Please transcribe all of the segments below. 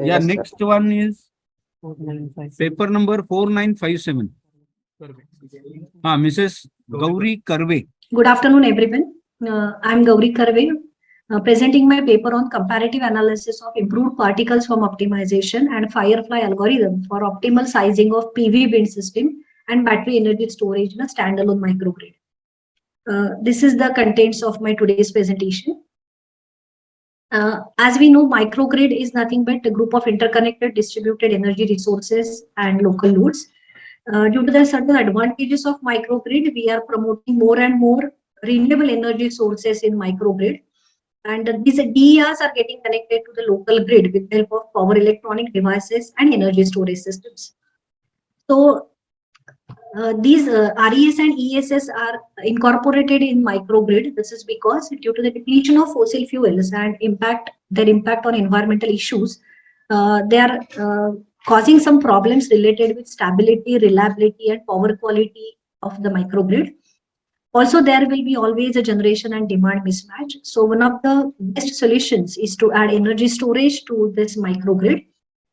Yeah, next one is paper number 4957. Mrs. Gauri Karve. Good afternoon, everyone. I'm Gauri Karve, presenting my paper on comparative analysis of improved particles from optimization and Firefly algorithm for optimal sizing of PV wind system and battery energy storage in a standalone microgrid. This is the contents of my today's presentation. As we know, microgrid is nothing but a group of interconnected distributed energy resources and local loads. Due to the certain advantages of microgrid, we are promoting more and more renewable energy sources in microgrid. And these DERs are getting connected to the local grid with the help of power electronic devices and energy storage systems. So these RES and ESS are incorporated in microgrid. This is because due to the depletion of fossil fuels and their impact on environmental issues, they are causing some problems related with stability, reliability, and power quality of the microgrid. Also, there will be always a generation and demand mismatch. So one of the best solutions is to add energy storage to this microgrid,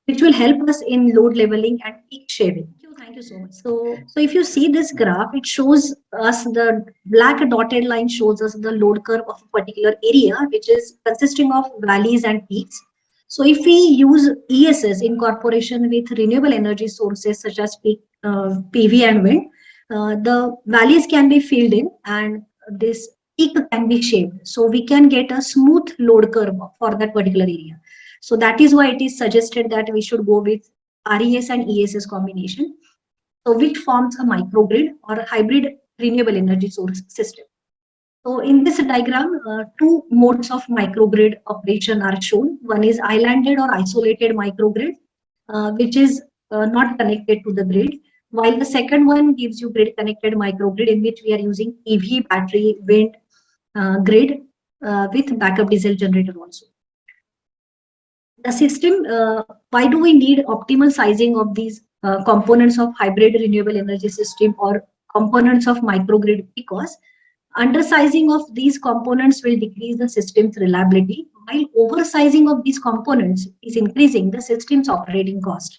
which will help us in load leveling and peak shaving. Thank you so much. So if you see this graph, it shows us the black dotted line shows us the load curve of a particular area, which is consisting of valleys and peaks. So if we use ESS in incorporation with renewable energy sources such as PV and wind, the valleys can be filled in and this peak can be shaped. So we can get a smooth load curve for that particular area. So that is why it is suggested that we should go with RES and ESS combination, so which forms a microgrid or a hybrid renewable energy source system. So in this diagram, two modes of microgrid operation are shown. One is islanded or isolated microgrid, which is not connected to the grid, while the second one gives you grid connected microgrid in which we are using PV, battery, wind grid with backup diesel generator also. The system, why do we need optimal sizing of these components of hybrid renewable energy system or components of microgrid? Because undersizing of these components will decrease the system's reliability, while oversizing of these components is increasing the system's operating cost.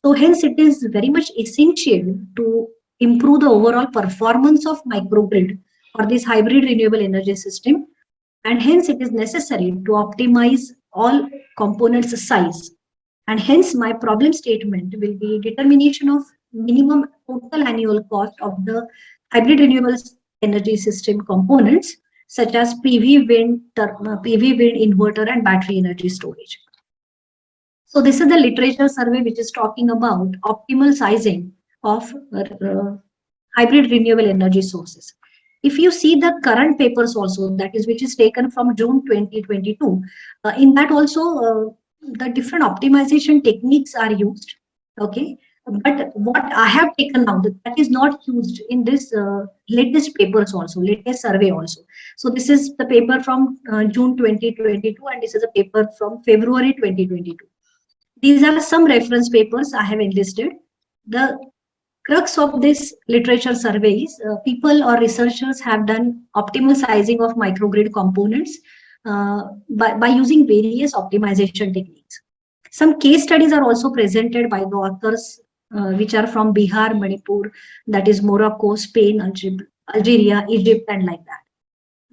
So hence it is very much essential to improve the overall performance of microgrid or this hybrid renewable energy system, and hence it is necessary to optimize all components size. And hence my problem statement will be determination of minimum total annual cost of the hybrid renewable energy system components such as PV wind, inverter and battery energy storage. So this is the literature survey which is talking about optimal sizing of hybrid renewable energy sources. If you see the current papers also, that is which is taken from June 2022, in that also the different optimization techniques are used. Okay, but what I have taken now, that is not used in this latest papers also, latest survey also. So this is the paper from June 2022 and this is a paper from February 2022. These are some reference papers I have enlisted. The crux of this literature surveys, people or researchers have done optimal sizing of microgrid components by using various optimization techniques. Some case studies are also presented by the authors, which are from Bihar, Manipur, that is Morocco, Spain, Algeria, Egypt, and like that.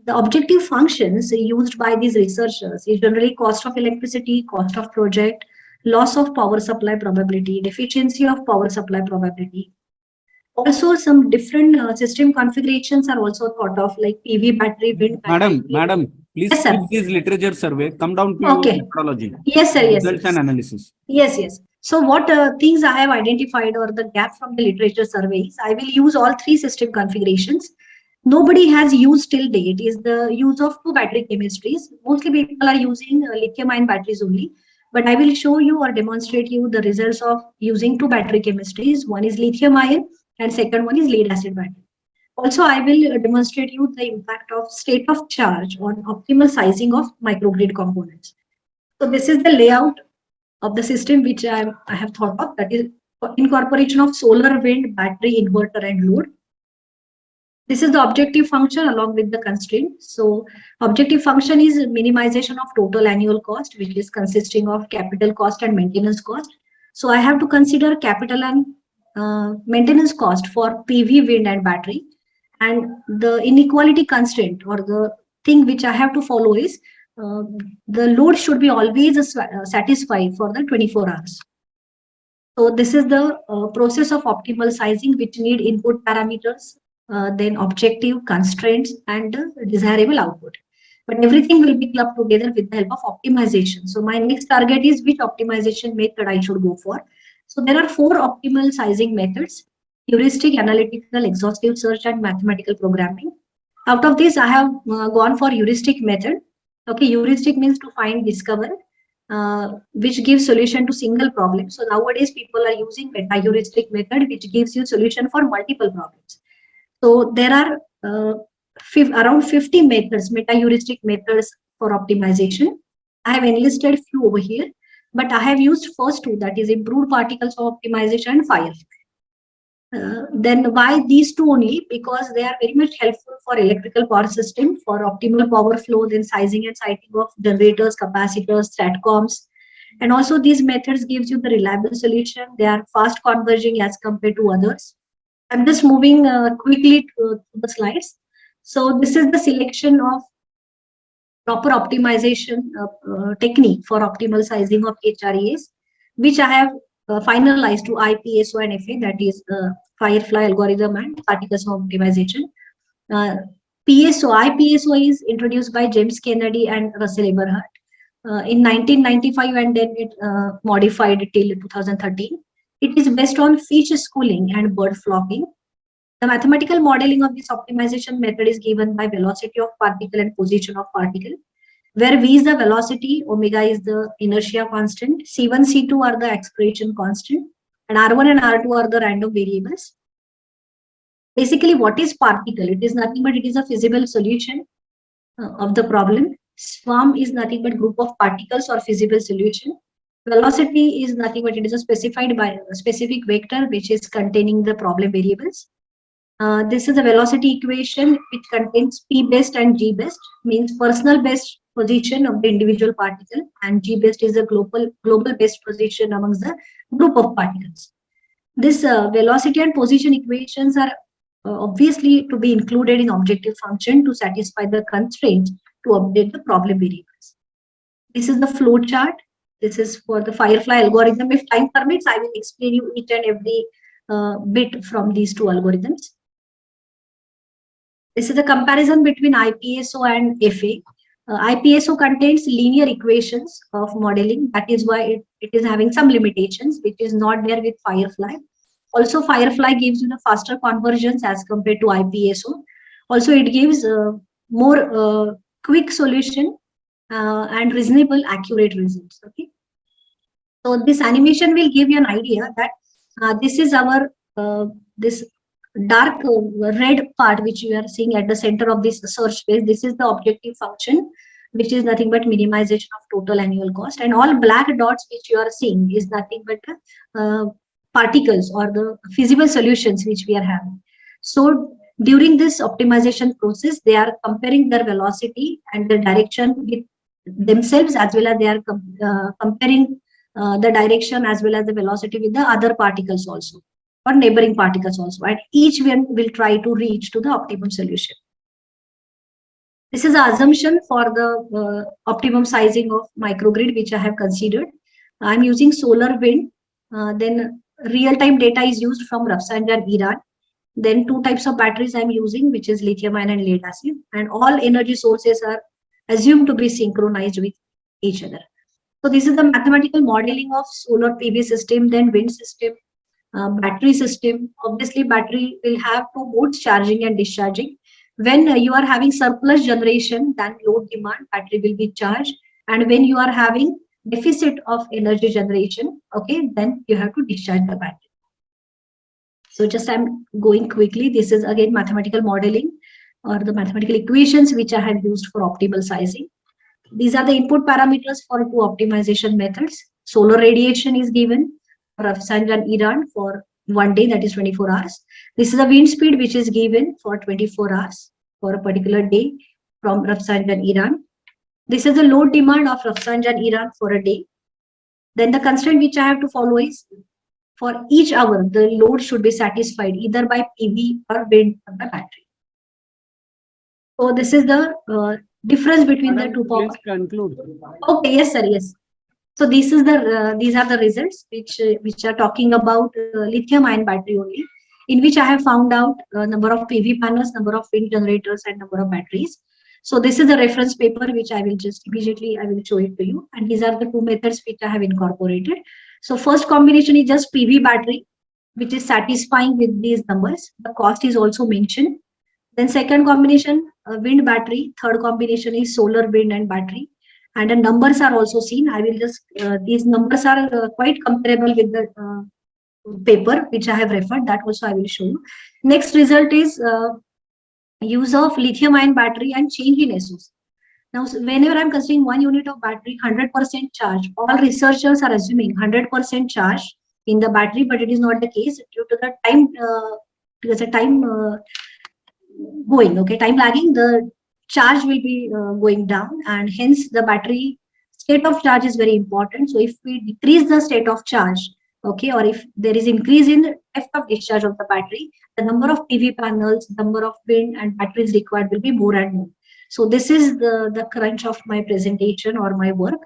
The objective functions used by these researchers is generally cost of electricity, cost of project, loss of power supply probability, deficiency of power supply probability. Also, some different system configurations are also thought of, like PV battery, wind battery. Madam, please yes, skip this literature survey. Come down to your methodology. Yes, sir. Yes. Results and analysis. Yes. So what things I have identified or the gap from the literature surveys, I will use all three system configurations. Nobody has used till date is the use of two battery chemistries. Mostly people are using lithium-ion batteries only. But I will show you or demonstrate you the results of using two battery chemistries. One is lithium-ion and second one is lead acid battery. Also, I will demonstrate you the impact of state of charge on optimal sizing of microgrid components. So this is the layout of the system which I have thought of, that is incorporation of solar, wind, battery, inverter and load. This is the objective function along with the constraint. So objective function is minimization of total annual cost, which is consisting of capital cost and maintenance cost. So I have to consider capital and maintenance cost for PV, wind and battery. And the inequality constraint, or the thing which I have to follow, is the load should be always satisfied for the 24 hours. So this is the process of optimal sizing, which need input parameters, then objective constraints and desirable output. But everything will be clubbed together with the help of optimization. So my next target is which optimization method I should go for. So there are 4 optimal sizing methods: heuristic, analytical, exhaustive search and mathematical programming. Out of this, I have gone for heuristic method. Okay, heuristic means to find, discover, which gives solution to single problem. So nowadays people are using meta-heuristic method, which gives you solution for multiple problems. So there are around 50 methods, meta-heuristic methods for optimization. I have enlisted few over here, but I have used first 2, that is improved particles of optimization and Firefly. Then why these 2 only? Because they are very much helpful for electrical power system, for optimal power flow, then sizing and siting of generators, capacitors, STATCOMs. And also these methods gives you the reliable solution. They are fast converging as compared to others. I'm just moving quickly to the slides. So this is the selection of proper optimization technique for optimal sizing of HREs, which I have finalized to IPSO and FA, that is Firefly algorithm and particles of optimization. IPSO is introduced by James Kennedy and Russell Eberhard in 1995, and then it modified till 2013. It is based on fish schooling and bird flocking. The mathematical modeling of this optimization method is given by velocity of particle and position of particle, where V is the velocity, omega is the inertia constant, C1, C2 are the acceleration constant, and R1 and R2 are the random variables. Basically, what is particle? It is nothing but it is a feasible solution of the problem. Swarm is nothing but group of particles or feasible solution. Velocity is nothing but it is a specified by a specific vector which is containing the problem variables. This is a velocity equation which contains P best and G best, means personal best position of the individual particle, and G best is a global best position amongst the group of particles. This velocity and position equations are obviously to be included in objective function to satisfy the constraints to update the problem variables. This is the flow chart. This is for the Firefly algorithm. If time permits, I will explain you each and every bit from these 2 algorithms. This is a comparison between IPSO and FA. IPSO contains linear equations of modeling. That is why it is having some limitations, which is not there with Firefly. Also, Firefly gives you the faster conversions as compared to IPSO. Also, it gives more quick solution and reasonable accurate results. Okay. So this animation will give you an idea that this is our this dark red part which you are seeing at the center of this search space. This is the objective function, which is nothing but minimization of total annual cost, and all black dots which you are seeing is nothing but particles or the feasible solutions which we are having. So during this optimization process, they are comparing their velocity and the direction with themselves, as well as they are comparing the direction as well as the velocity with the other particles also, or neighboring particles also, and each one will try to reach to the optimum solution. This is the assumption for the optimum sizing of microgrid which I have considered. I'm using solar, wind, then real-time data is used from Rafsanjani and Iran. Then 2 types of batteries I'm using, which is lithium-ion and lead acid, and all energy sources are assumed to be synchronized with each other. So this is the mathematical modeling of solar PV system, then wind system, battery system. Obviously, battery will have 2 modes, charging and discharging. When you are having surplus generation than load demand, battery will be charged, and when you are having deficit of energy generation, okay, then you have to discharge the battery. So just I'm going quickly. This is again mathematical modeling or the mathematical equations which I have used for optimal sizing. These are the input parameters for 2 optimization methods. Solar radiation is given, Rafsanjani and Iran for one day, that is 24 hours. This is the wind speed which is given for 24 hours for a particular day from Rafsanjan, Iran. This is the load demand of Rafsanjan, Iran for a day. Then the constraint which I have to follow is for each hour, the load should be satisfied either by PV or wind or by battery. So this is the difference between the two power. Please conclude. Okay, yes, sir, yes. So this is the these are the results which are talking about lithium-ion battery only, in which I have found out number of PV panels, number of wind generators, and number of batteries. So this is the reference paper which I will just immediately I will show it to you, and these are the two methods which I have incorporated. So first combination is just PV battery, which is satisfying with these numbers. The cost is also mentioned. Then second combination, wind battery. Third combination is solar, wind, and battery. And the numbers are also seen. I will just, these numbers are quite comparable with the paper which I have referred. That also I will show you. Next result is use of lithium ion battery and change in SOC. Now, whenever I'm considering 1 unit of battery, 100% charge, all researchers are assuming 100% charge in the battery, but it is not the case due to the time, because the time going, okay, time lagging, the charge will be going down, and hence the battery state of charge is very important. So if we decrease the state of charge, okay, or if there is increase in depth of discharge of the battery, the number of PV panels, number of wind and batteries required will be more and more. So this is the crunch of my presentation or my work.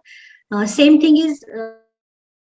Same thing is